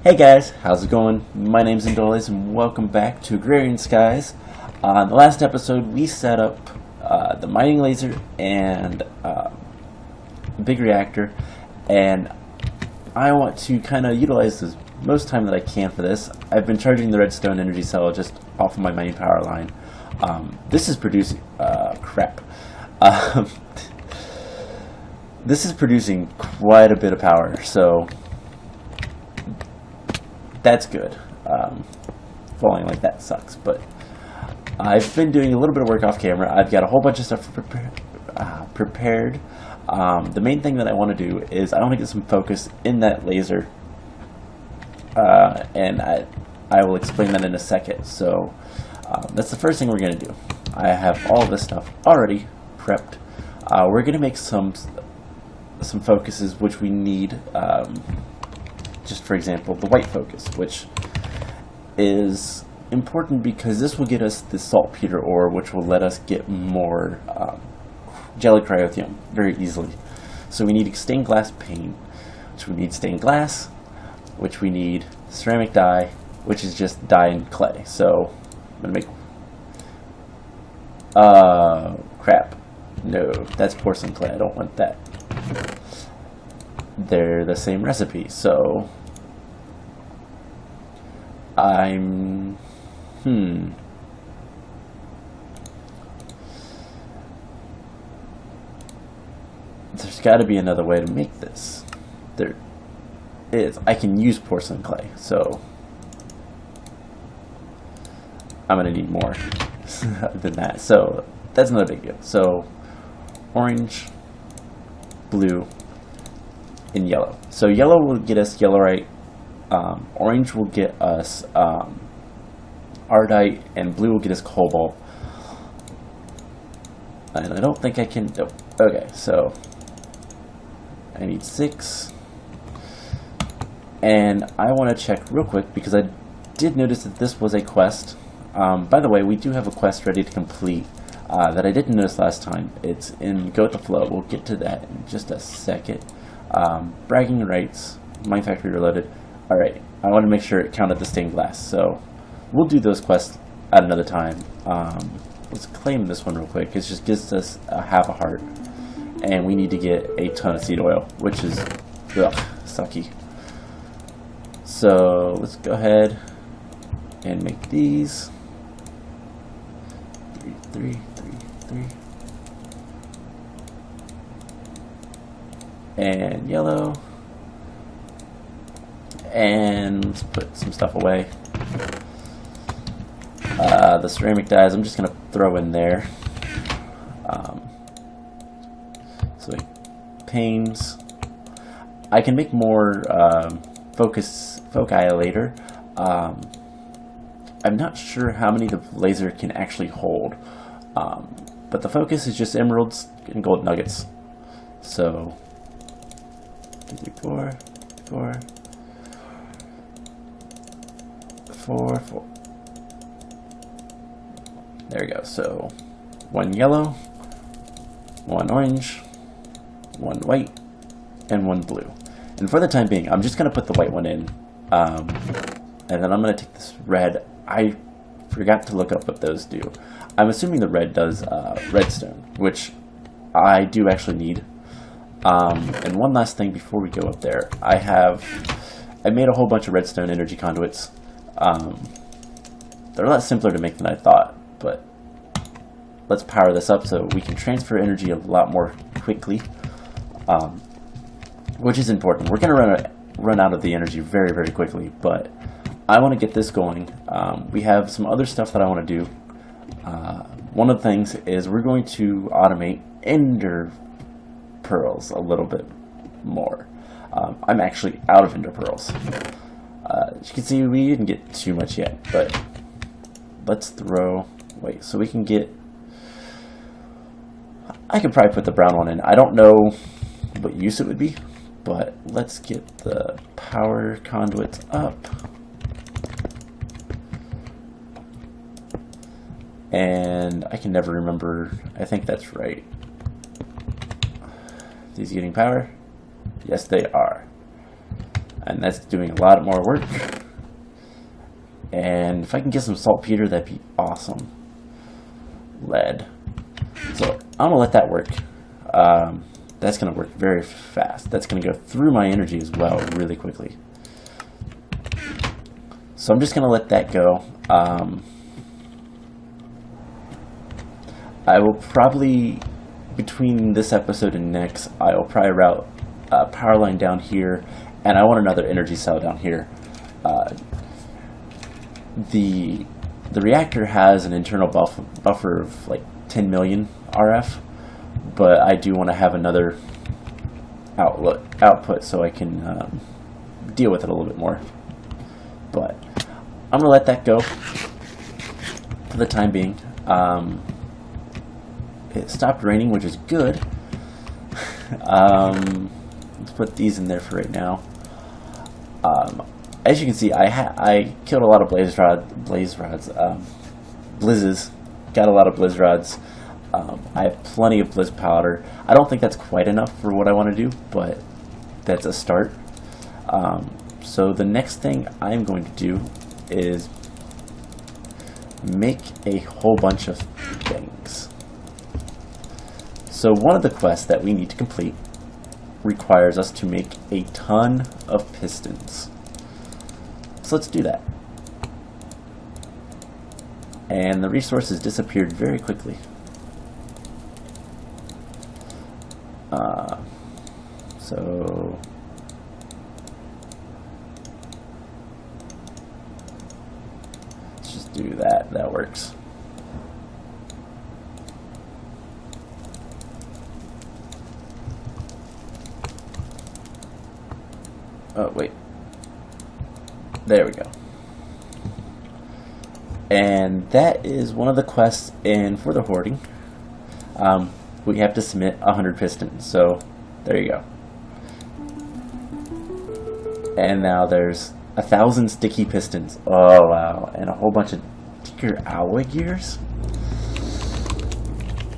Hey guys, how's it going? My name's Indoles and welcome back to Agrarian Skies. In the last episode we set up the mining laser and big reactor, and I want to kind of utilize the most time that I can for this. I've been charging the redstone energy cell just off of my main power line. This is producing crap. This is producing quite a bit of power, so that's good. Falling like that sucks, but I've been doing a little bit of work off camera. I've got a whole bunch of stuff prepared. The main thing that I want to do is I want to get some focus in that laser, and I will explain that in a second. So that's the first thing we're going to do. I have all this stuff already prepped. We're going to make some focuses which we need. Just for example, the white focus, which is important because this will get us the saltpeter ore, which will let us get more jelly cryothium very easily. So we need stained glass pane, which we need stained glass, which we need ceramic dye, which is just dye and clay. So I'm gonna make crap. No, that's porcelain clay. I don't want that. They're the same recipe, so there's got to be another way to make this. There is. I can use porcelain clay, so I'm gonna need more than that. So that's another big deal. So orange, blue, and yellow. So yellow will get us yellowite, orange will get us ardite, and blue will get us cobalt. And I don't think I can. Oh, okay, so I need 6, and I want to check real quick because I did notice that this was a quest. By the way, we do have a quest ready to complete that I didn't notice last time. It's in Go with the Flow. We'll get to that in just a second. Bragging rights, Mine Factory Reloaded. Alright, I want to make sure it counted the stained glass, so we'll do those quests at another time. Let's claim this one real quick. It just gives us half a heart, and we need to get a ton of seed oil, which is sucky. So let's go ahead and make these 3, 3, 3, 3. And yellow, and let's put some stuff away. The ceramic dyes I'm just going to throw in there. So panes, I can make more foci later. I'm not sure how many the laser can actually hold, but the focus is just emeralds and gold nuggets. So 2, 3, 4, 4, 4, 4. There we go. So 1 yellow, 1 orange, 1 white, and 1 blue. And for the time being, I'm just going to put the white one in, and then I'm going to take this red. I forgot to look up what those do. I'm assuming the red does redstone, which I do actually need. And one last thing before we go up there, I made a whole bunch of redstone energy conduits. They're a lot simpler to make than I thought, but let's power this up so we can transfer energy a lot more quickly, which is important. We're going to run out of the energy very, very quickly, but I want to get this going. We have some other stuff that I want to do. One of the things is we're going to automate ender pearls a little bit more. I'm actually out of ender pearls. As you can see, we didn't get too much yet, but let's wait, so we can get, I could probably put the brown one in. I don't know what use it would be, but let's get the power conduits up. And I can never remember, I think that's right. These getting power? Yes, they are. and that's doing a lot more work. And if I can get some saltpeter, that'd be awesome. Lead. So I'm gonna let that work. That's gonna work very fast. That's gonna go through my energy as well really quickly. So I'm just gonna let that go. I will probably, between this episode and next, I will probably route a power line down here, and I want another energy cell down here. The reactor has an internal buffer of like 10 million RF, but I do want to have another output so I can deal with it a little bit more. But I'm gonna let that go for the time being. It stopped raining, which is good. Let's put these in there for right now. As you can see, I killed a lot of blizzes. Got a lot of blizz rods. I have plenty of blizz powder. I don't think that's quite enough for what I want to do, but that's a start. So the next thing I'm going to do is make a whole bunch of things. So one of the quests that we need to complete requires us to make a ton of pistons. So let's do that. And the resources disappeared very quickly. So let's just do that. That works. Oh, wait. There we go. And that is one of the quests in for the hoarding. We have to submit 100 pistons, so there you go. And now there's 1,000 sticky pistons. Oh wow, and a whole bunch of Tinker alloy gears.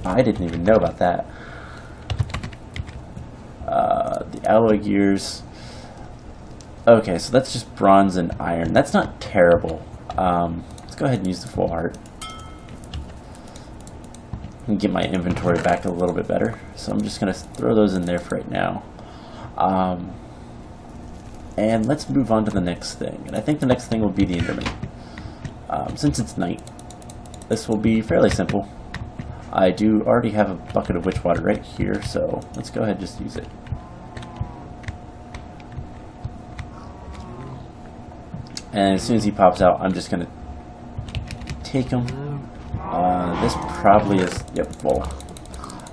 I didn't even know about that. The alloy gears. Okay, so that's just bronze and iron. That's not terrible. Let's go ahead and use the full heart. And get my inventory back a little bit better. So I'm just going to throw those in there for right now. And let's move on to the next thing. And I think the next thing will be the Enderman. Since it's night, this will be fairly simple. I do already have a bucket of witch water right here, so let's go ahead and just use it. And as soon as he pops out, I'm just going to take him. This probably is, yep, full.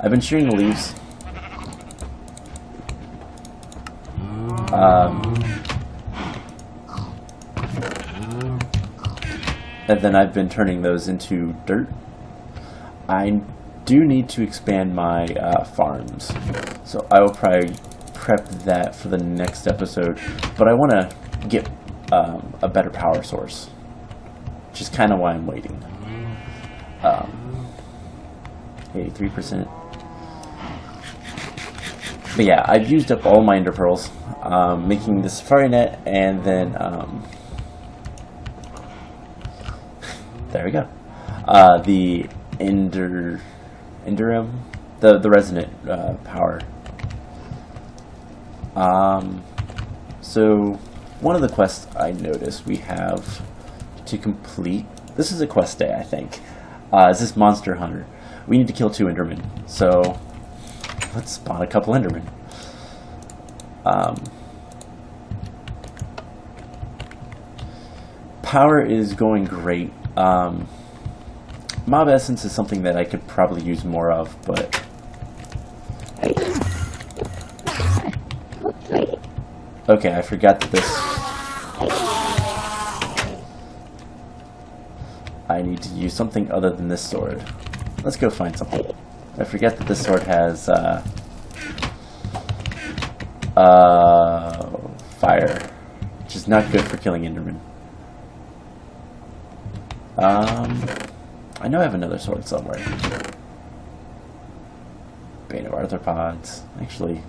I've been shearing the leaves. And then I've been turning those into dirt. I do need to expand my farms. So I will probably prep that for the next episode. But I want to get a better power source, which is kind of why I'm waiting. 83%. But yeah, I've used up all my ender pearls, making the safari net, and then there we go. The Enderum, the resonant power. So one of the quests I noticed we have to complete. This is a quest day, I think. Is this Monster Hunter? We need to kill 2 Endermen. So let's spawn a couple Endermen. Power is going great. Mob Essence is something that I could probably use more of, but okay, I forgot that this. I need to use something other than this sword. Let's go find something. I forget that this sword has fire, which is not good for killing Endermen. I know I have another sword somewhere. Bane of Arthropods. Actually,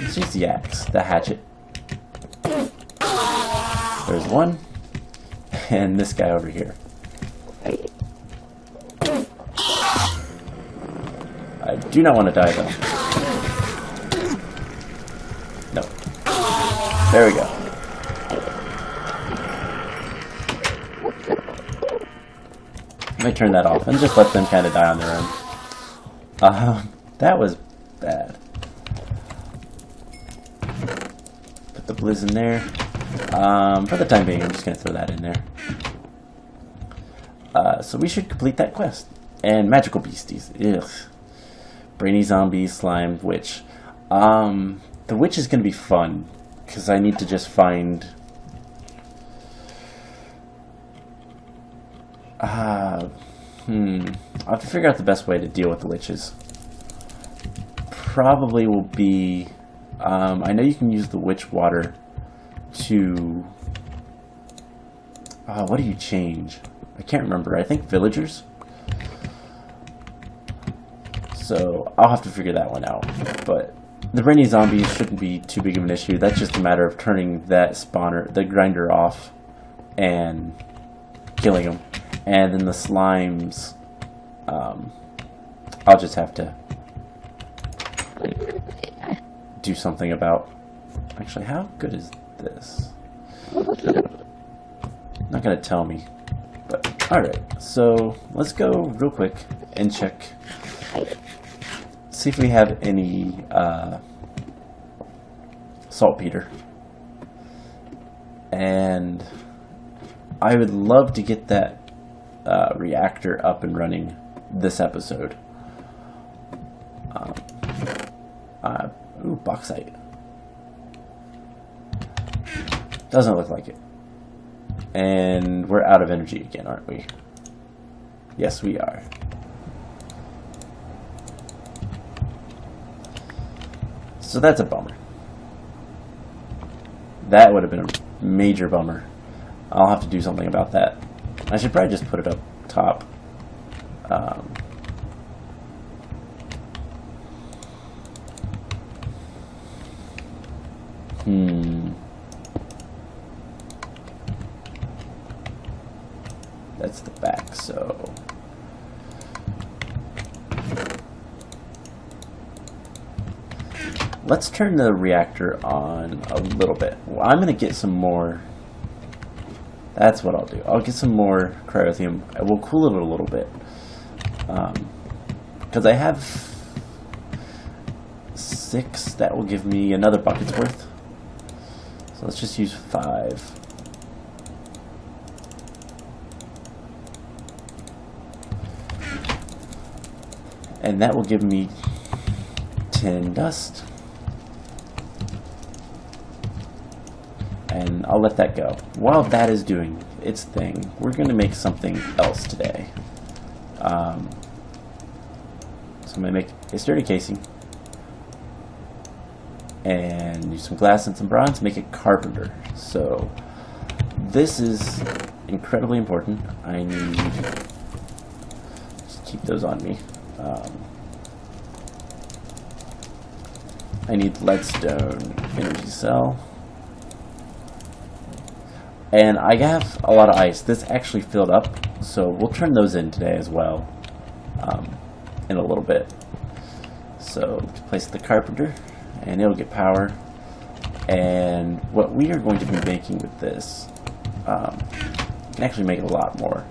Let's use the axe, the hatchet. There's one. And this guy over here. I do not want to die, though. No. There we go. Let me turn that off and just let them kind of die on their own. That was bad. Put the blizz in there. For the time being, I'm just going to throw that in there. So we should complete that quest. And magical beasties. Ugh. Brainy zombie, slime, witch. The witch is going to be fun, because I need to just find... I'll have to figure out the best way to deal with the witches. Probably will be... I know you can use the witch water to... what do you change? I can't remember. I think villagers? So I'll have to figure that one out. But the brainy zombies shouldn't be too big of an issue. That's just a matter of turning that spawner, the grinder off, and killing them. And then the slimes, I'll just have to do something about. Actually, how good is this? Not gonna tell me. But alright, so let's go real quick and check. See if we have any saltpeter. And I would love to get that reactor up and running this episode. Ooh, bauxite. Doesn't look like it. And we're out of energy again, aren't we? Yes, we are. So that's a bummer. That would have been a major bummer. I'll have to do something about that. I should probably just put it up top. That's the back, so... Let's turn the reactor on a little bit. Well, I'm going to get some more... That's what I'll do. I'll get some more cryothium. We'll cool it a little bit. Because I have 6. That will give me another bucket's worth. So let's just use 5. And that will give me 10 dust. And I'll let that go. While that is doing its thing, we're going to make something else today. So I'm going to make a sturdy casing. And use some glass and some bronze, make a carpenter. So this is incredibly important. I need... Just keep those on me. I need leadstone energy cell. And I have a lot of ice. This actually filled up, so we'll turn those in today as well, in a little bit. So place the carpenter, and it'll get power. And what we are going to be making with this, you can actually make a lot more.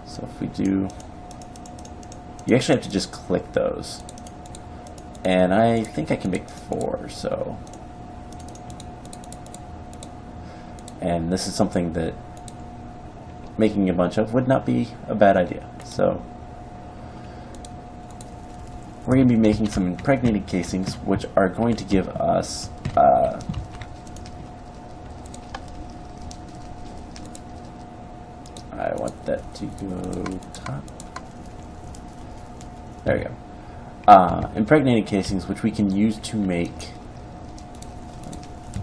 So if we do, you actually have to just click those. And I think I can make 4, so... And this is something that making a bunch of would not be a bad idea. So we're going to be making some impregnated casings, which are going to give us I want that to go top. There we go. Impregnated casings, which we can use to make...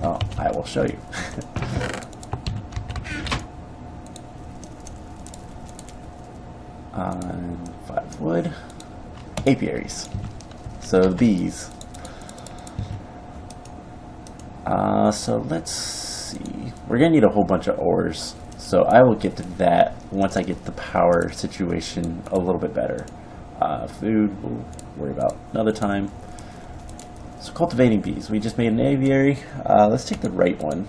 Oh, I will show you. 5 wood. Apiaries. So bees. So let's see. We're gonna need a whole bunch of ores. So I will get to that once I get the power situation a little bit better. Food, we'll worry about another time. So cultivating bees. We just made an aviary. Let's take the right one.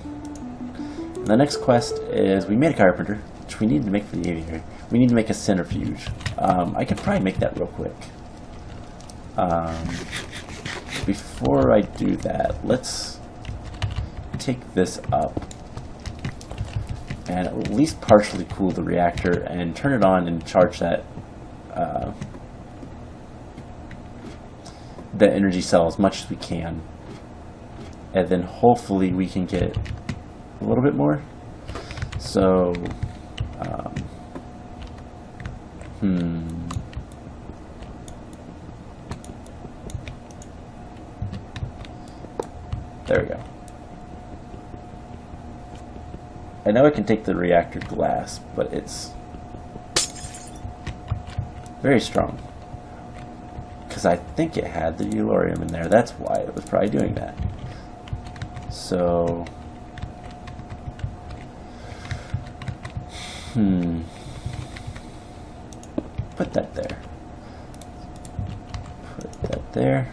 And the next quest is we made a carpenter, which we need to make for the aviary. We need to make a centrifuge. I could probably make that real quick. Before I do that, let's take this up and at least partially cool the reactor and turn it on and charge that the energy cell as much as we can, and then hopefully we can get a little bit more. So there we go. I know I can take the reactor glass, but it's very strong. Because I think it had the Eulorium in there. That's why it was probably doing that. So... Put that there. Put that there.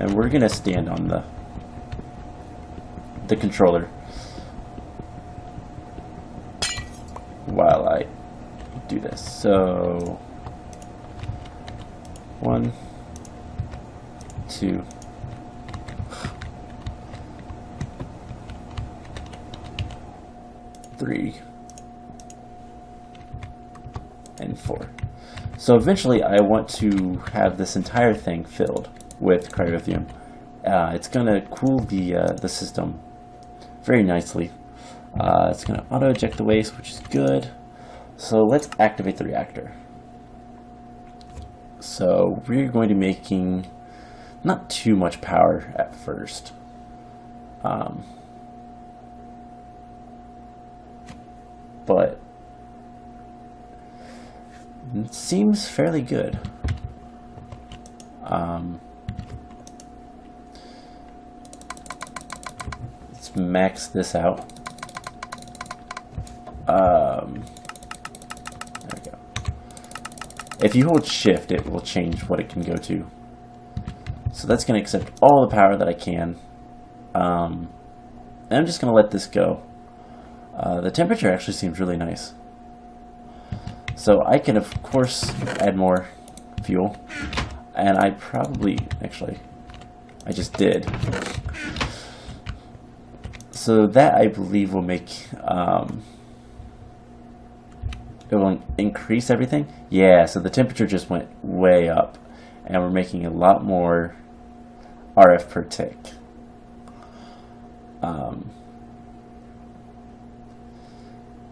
And we're going to stand on the controller while I do this. So 1, 2, 3, and 4. So eventually I want to have this entire thing filled with cryothium. It's going to cool the system very nicely. It's going to auto eject the waste, which is good. So let's activate the reactor. So we're going to be making not too much power at first. But it seems fairly good. Let's max this out. There we go. If you hold shift, it will change what it can go to. So that's going to accept all the power that I can. And I'm just going to let this go. The temperature actually seems really nice. So I can, of course, add more fuel. And I probably, actually, I just did. So that, I believe, will make, it will increase everything. Yeah, so the temperature just went way up. And we're making a lot more RF per tick.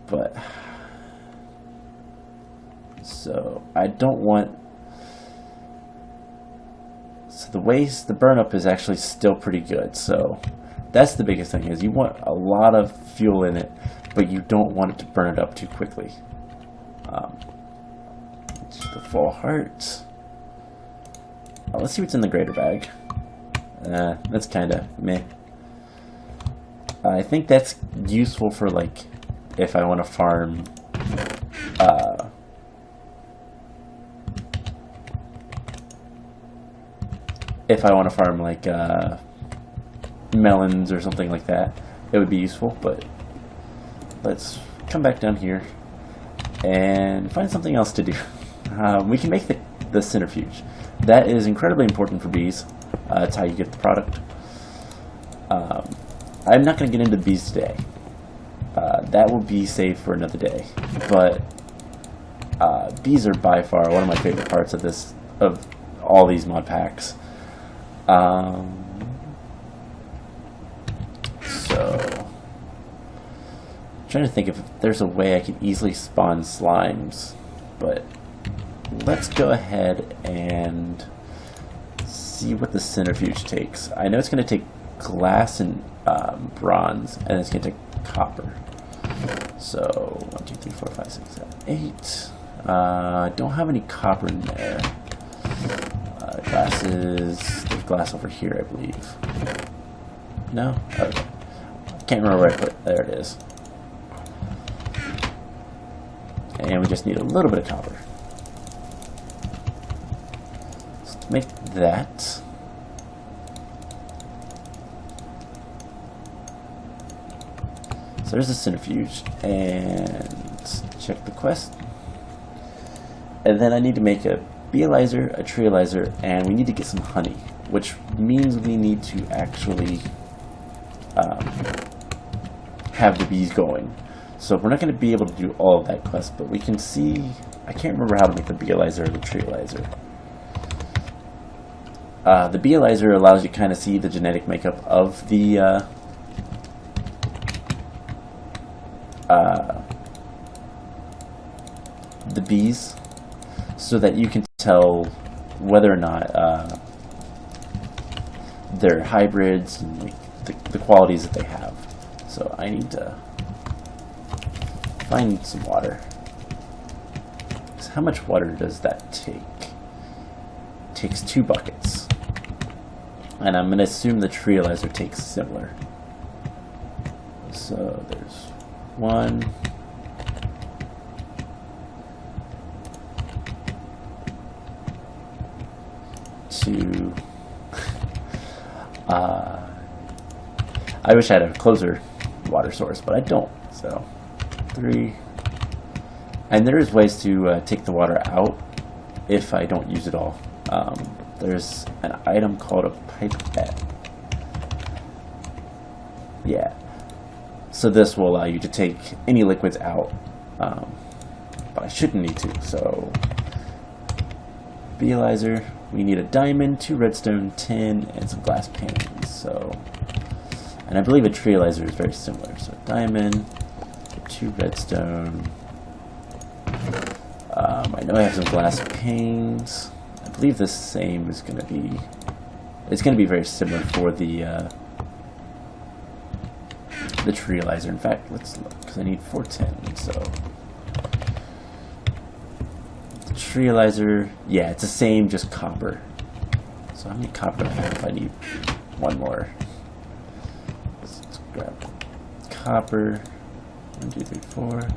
But so I don't want, so the waste, the burn up is actually still pretty good. So that's the biggest thing, is you want a lot of fuel in it, but you don't want it to burn it up too quickly. Just the full heart. Let's see what's in the greater bag. That's kind of meh. I think that's useful for, like, if I want to farm like melons or something like that, it would be useful. But let's come back down here and find something else to do. We can make the centrifuge. That is incredibly important for bees. It's how you get the product. I'm not going to get into the bees today. That will be saved for another day. But bees are by far one of my favorite parts of this, of all these mod packs. So, I'm trying to think if there's a way I can easily spawn slimes, but let's go ahead and see what the centrifuge takes. I know it's going to take glass and bronze, and it's going to take copper. So 1, 2, 3, 4, 5, 6, 7, 8. I don't have any copper in there. Glasses. There's glass over here, I believe. No? Okay. Can't remember where I put it. There it is. And we just need a little bit of copper. So to make that, so there's a centrifuge, and check the quest. And then I need to make a beealizer, a treealizer, and we need to get some honey, which means we need to actually have the bees going. So we're not going to be able to do all of that quest, but we can see, I can't remember how to make the beealizer or the treealizer. The beealizer allows you to kind of see the genetic makeup of the bees, so that you can tell whether or not they're hybrids and like the qualities that they have. So I need to find some water. So how much water does that take? It takes 2 buckets. And I'm going to assume the treealizer takes similar. So there's 1. 2. I wish I had a closer water source, but I don't. So 3. And there is ways to take the water out if I don't use it all. There's an item called a pipette. Yeah. So this will allow you to take any liquids out, but I shouldn't need to. So beealizer, we need a diamond, 2 redstone, 10, and some glass panes. So, and I believe a treealizer is very similar. So diamond, 2 redstone. I know I have some glass panes. I believe the same is going to be. It's going to be very similar for the treealizer. In fact, let's look, because I need 4 tin. So the treealizer, yeah, it's the same, just copper. So how many copper do I have? I need 1 more. Let's grab copper. 1, 2, 3, 4.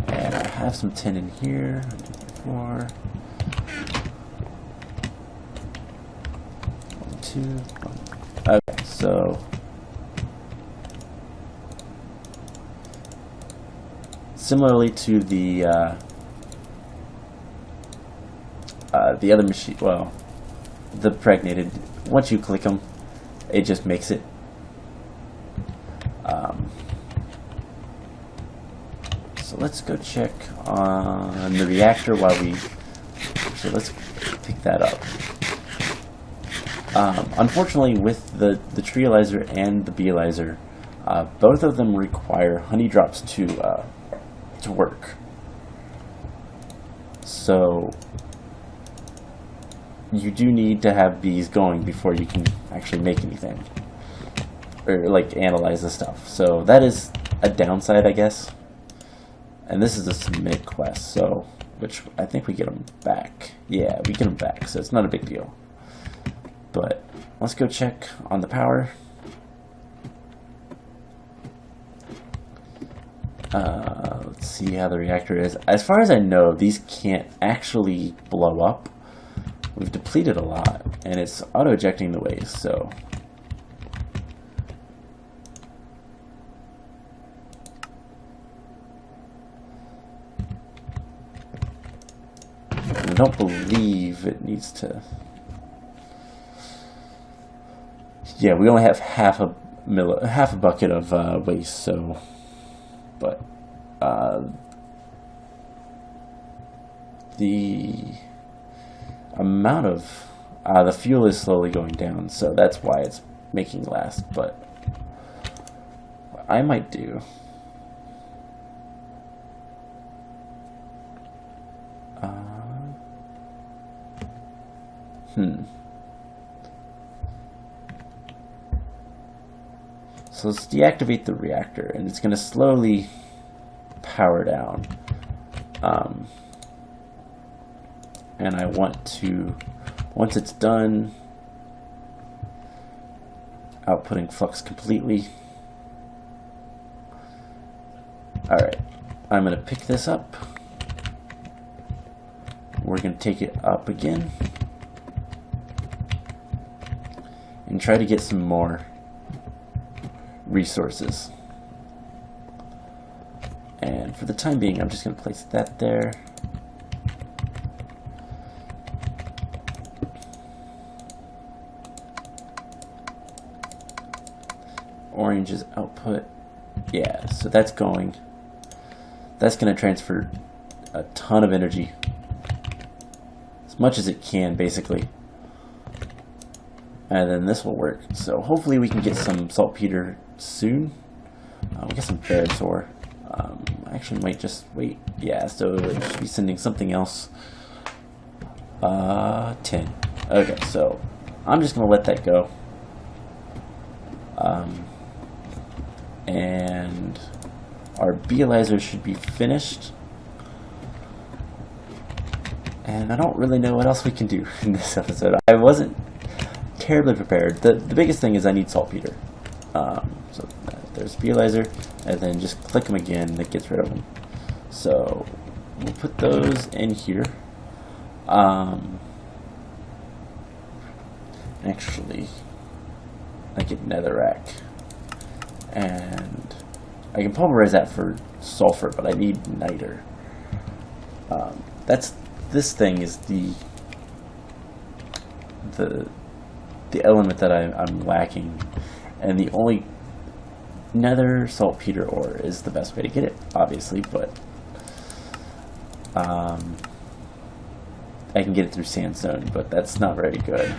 And I have some tin in here. 1, 2, 3, 4. 1, 2. 1. Okay, so similarly to the other machine, well, the pregnated, once you click them, it just makes it. So let's go check on the reactor while we. So let's pick that up. Unfortunately, with the treealizer and the beealizer, both of them require honey drops to work. So you do need to have bees going before you can actually make anything, or like analyze the stuff. So that is a downside, I guess. And this is a submit quest, so which I think we get them back. Yeah, we get them back, so it's not a big deal. But let's go check on the power. Let's see how the reactor is. As far as I know, these can't actually blow up. We've depleted a lot, and it's auto-ejecting the waste, so. I don't believe it needs to. Yeah, we only have half a bucket of waste, so. But the amount of the fuel is slowly going down, so that's why it's making last. But what I might do. So let's deactivate the reactor, and it's going to slowly power down. And I want to, once it's done, outputting flux completely. Alright, I'm going to pick this up. We're going to take it up again and try to get some more resources. And for the time being, I'm just going to place that there. Orange is output. Yeah, so that's going. That's going to transfer a ton of energy. As much as it can, basically. And then this will work. So hopefully we can get some saltpeter soon. We got some ferrous ore. I actually might just wait. Yeah, so it should be sending something else. 10. Okay, so I'm just going to let that go. And our Beealyzer should be finished. And I don't really know what else we can do in this episode. I wasn't terribly prepared. The biggest thing is I need saltpeter. So there's Beealyzer, and then just click them again, that gets rid of them. So we'll put those in here. Actually, I get netherrack, and I can pulverize that for sulfur, but I need niter. This thing is the element that I'm lacking, and the only nether saltpeter ore is the best way to get it, obviously, but I can get it through sandstone, but that's not very good.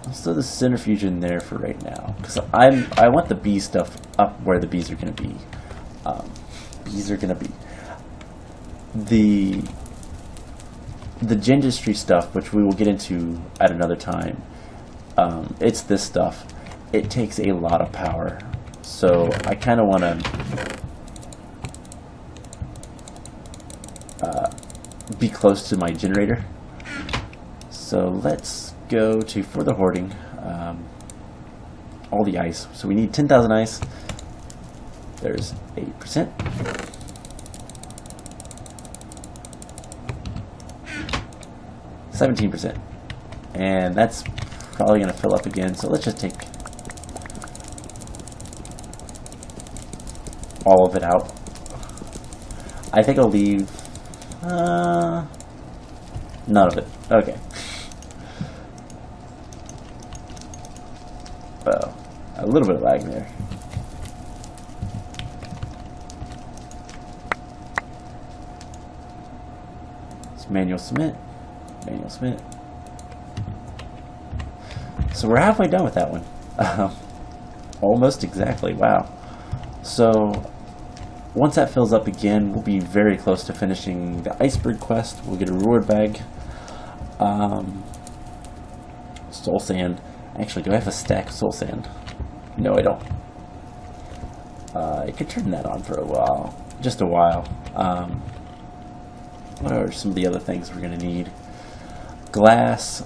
Let's throw the centrifuge in there for right now, because I want the bee stuff up where the bees are going to be. Bees are going to be the dentistry stuff, which we will get into at another time. It's this stuff. It takes a lot of power, so I kind of want to be close to my generator. So let's go to, for the hoarding, all the ice. So we need 10,000 ice. There's 8%. %, and that's probably going to fill up again. So let's just take all of it out. I think I'll leave none of it. Okay. Well, a little bit of lag there. It's manual cement. Manual cement. So we're halfway done with that one. Almost exactly. Wow. So once that fills up again, we'll be very close to finishing the iceberg quest. We'll get a reward bag. Soul sand. Actually, do I have a stack of soul sand? No, I don't. I could turn that on for a while. Just a while. What are some of the other things we're going to need? Glass.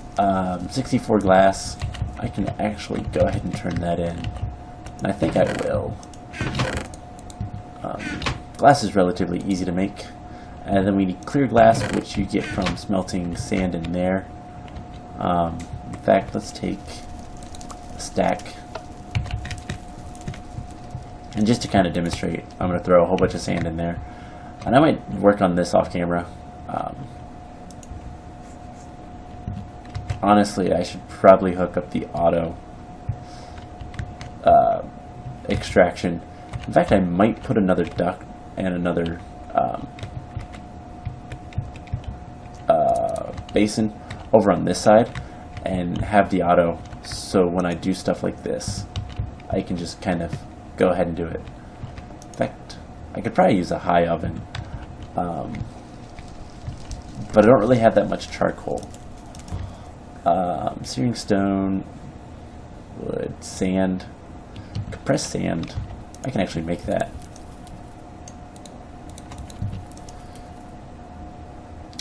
64 glass. I can actually go ahead and turn that in. And I think I will. Glass is relatively easy to make. And then we need clear glass, which you get from smelting sand in there. In fact, let's take a stack. And just to kind of demonstrate, I'm going to throw a whole bunch of sand in there. And I might work on this off camera. Honestly, I should probably hook up the auto extraction. In fact, I might put another duct and another basin over on this side and have the auto, so when I do stuff like this, I can just kind of go ahead and do it. In fact, I could probably use a high oven, but I don't really have that much charcoal. Searing stone, wood, sand, compressed sand. I can actually make that.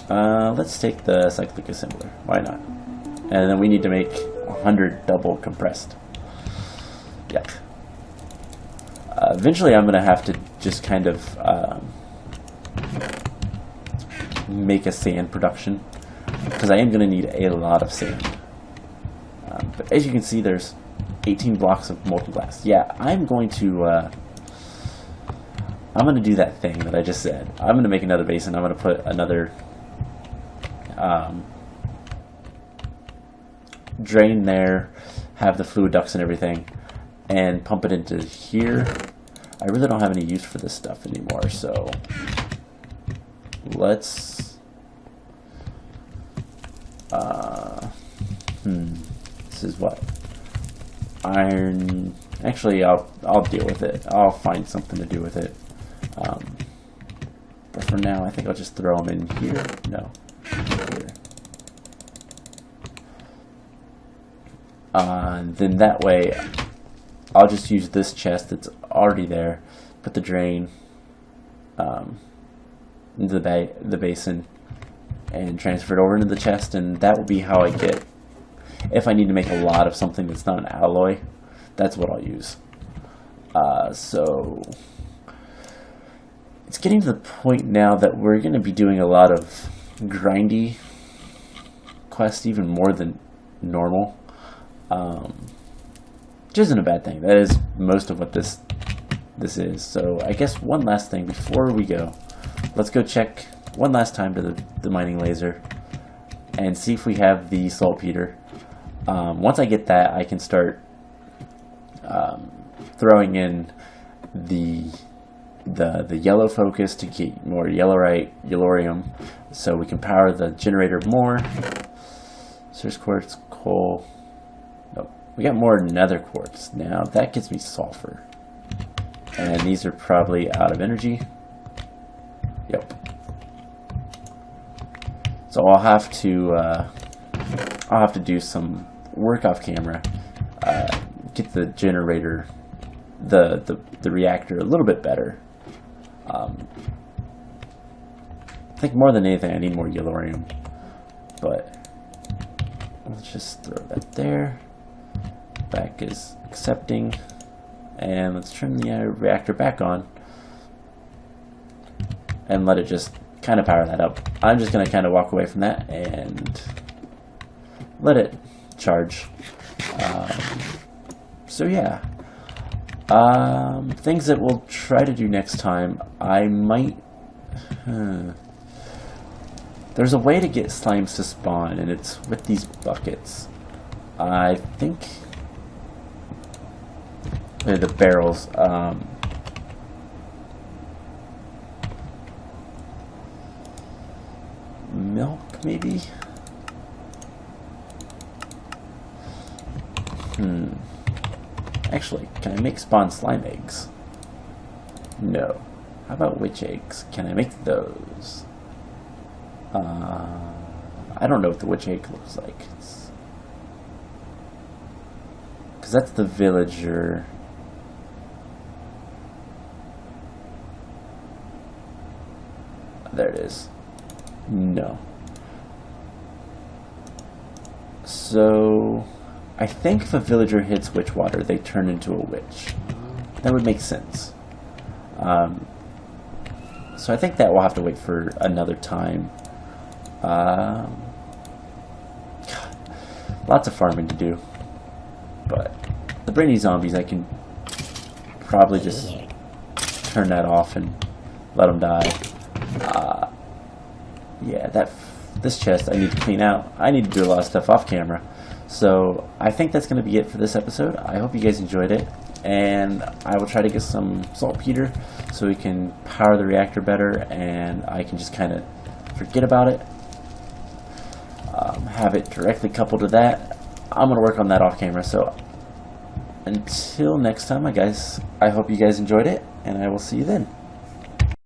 Let's take the cyclic assembler. Why not? And then we need to make 100 double compressed. Yuck. Eventually I'm going to have to just kind of make a sand production, because I am going to need a lot of sand. But as you can see, there's 18 blocks of molten glass. Yeah, I'm going to do that thing that I just said. I'm going to make another basin. I'm going to put another drain there, have the fluid ducts and everything, and pump it into here. I really don't have any use for this stuff anymore, so let's this is what? Iron. Actually, I'll deal with it. I'll find something to do with it. But for now, I think I'll just throw them in here. No, here. Then that way, I'll just use this chest that's already there, put the drain into the basin, and transfer it over into the chest, and that will be how I get, if I need to make a lot of something that's not an alloy, that's what I'll use. So it's getting to the point now that we're going to be doing a lot of grindy quests, even more than normal. Which isn't a bad thing. That is most of what this is. So I guess one last thing before we go, let's go check one last time to the mining laser and see if we have the saltpeter. Once I get that, I can start throwing in the yellow focus to get more yellorium, so we can power the generator more. Source quartz, coal. Nope. We got more nether quartz. Now that gives me sulfur, and these are probably out of energy. Yep. So I'll have to do some work off camera, get the generator, the reactor a little bit better. I think more than anything I need more yellorium, but let's just throw that there. Back is accepting, and let's turn the reactor back on and let it just kind of power that up. I'm just going to kind of walk away from that and let it charge. So yeah, things that we'll try to do next time. I might there's a way to get slimes to spawn, and it's with these buckets. I think the barrels. Milk, maybe? Actually, can I make spawn slime eggs? No. How about witch eggs? Can I make those? I don't know what the witch egg looks like. Because that's the villager. There it is. No. So I think if a villager hits witch water, they turn into a witch. That would make sense. So I think that we'll have to wait for another time. Lots of farming to do. But the brainy zombies, I can probably just turn that off and let them die. Yeah, this chest I need to clean out. I need to do a lot of stuff off camera. So I think that's going to be it for this episode. I hope you guys enjoyed it, and I will try to get some saltpeter so we can power the reactor better, and I can just kind of forget about it. Have it directly coupled to that. I'm going to work on that off camera. So until next time, guys, I hope you guys enjoyed it, and I will see you then.